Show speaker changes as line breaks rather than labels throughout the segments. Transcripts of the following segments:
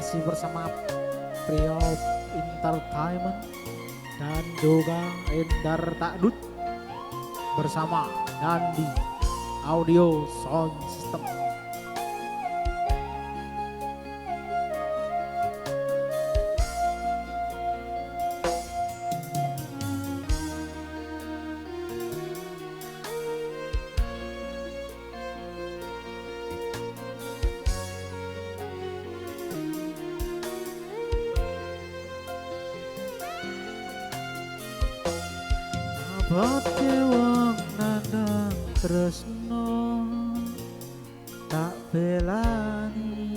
masih bersama Priop Entertainment dan juga Endar Takdut bersama Nandi Audio Sound System. Abote wong nandang tresno tak belani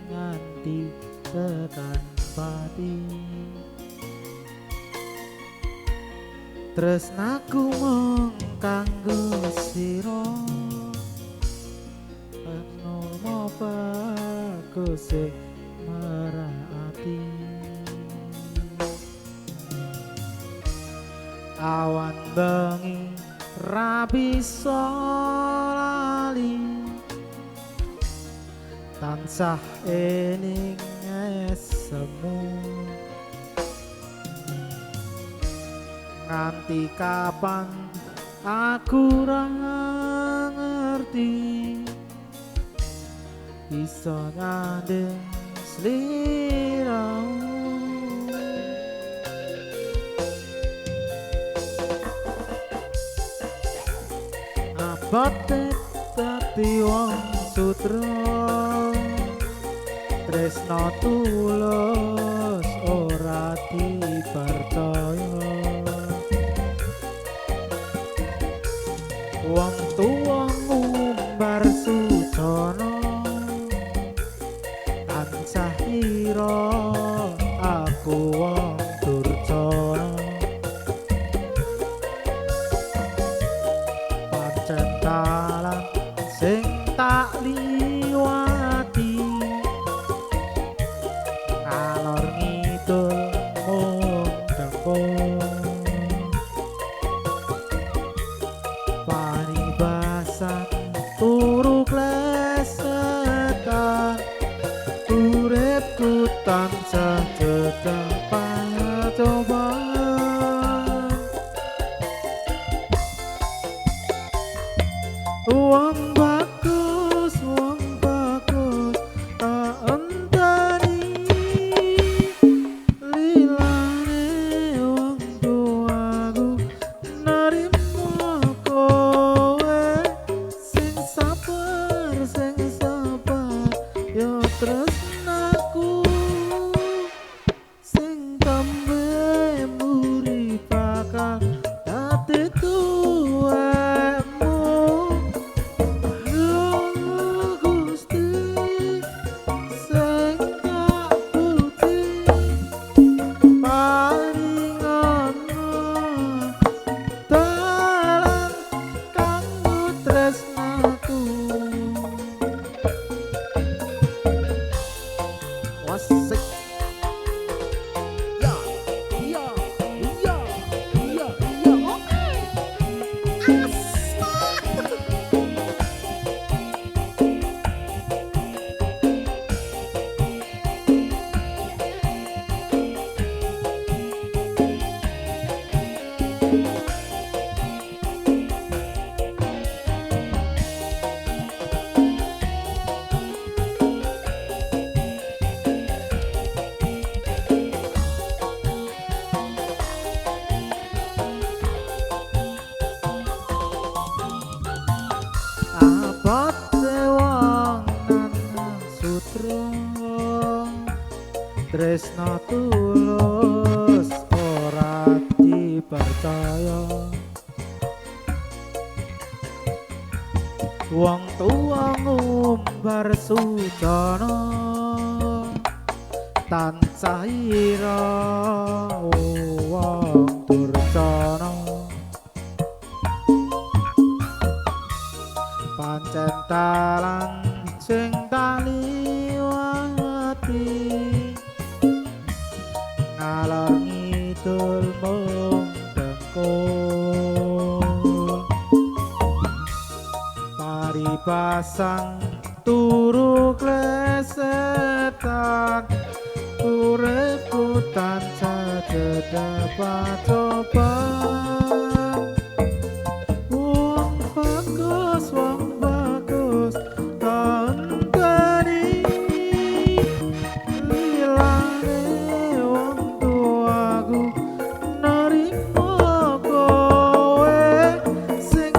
nganti tekan pati. Tresnaku mung kanggo sira ana bagus merati. Awan bengi rabi solali tansah ening semu nganti kapan aku ra ngerti bisa nyandeng sliramu. Abote dadi wong sutra tresno tulus ora dipercaya. Wong tuwa ngumbar sucana tansah ira aku wong durjana. Dalan sing tak liwati ngalor ngidul mung dengkul paribasan turu klesetan uripku tansah cedhak pacobaan. Wong bagus tak enteni lilane wong tuaku narima kowe sing sabar yo tresnaku sing tembe muri bakal dadi tuwemu. Abote wong nandang sutra tresno tulus ora dipercaya. Wong tuwa ngumbar sucana tansah ira wong durjana. Pancen dalan sing tak liwati ngalor ngidul mung dengkul paribasan turu klesetan tansah jedepat coba wong bagus tanteni lilane wong tuaku nerimo kowe sing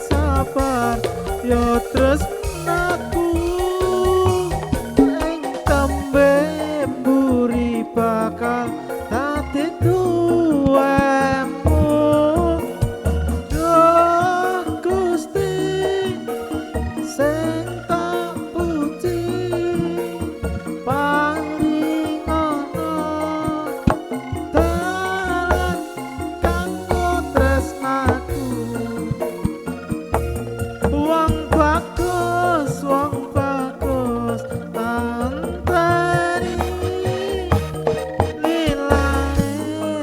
sabar yo tresnaku ing tembe mburi bakal dadi tuwemu Duh Gusti sing tak puji paringono dalan kanggo tresnaku wong bagus tanteni lilane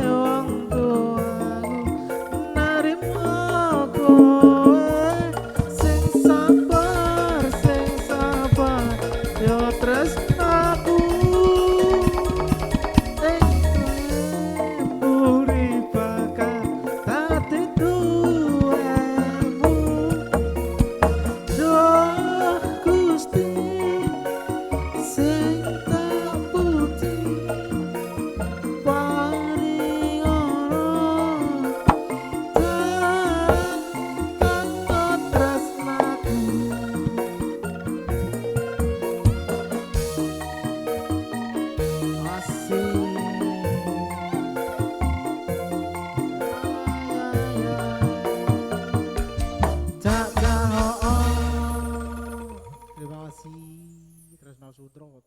wong tuaku nerimo kowe sing sabar yo tresnaku ing mburi bakal dadi tuwemu Duh Gusti sing tak puji paringono dalan kanggo tresnaku asih Terima kasih Tresno Sutro.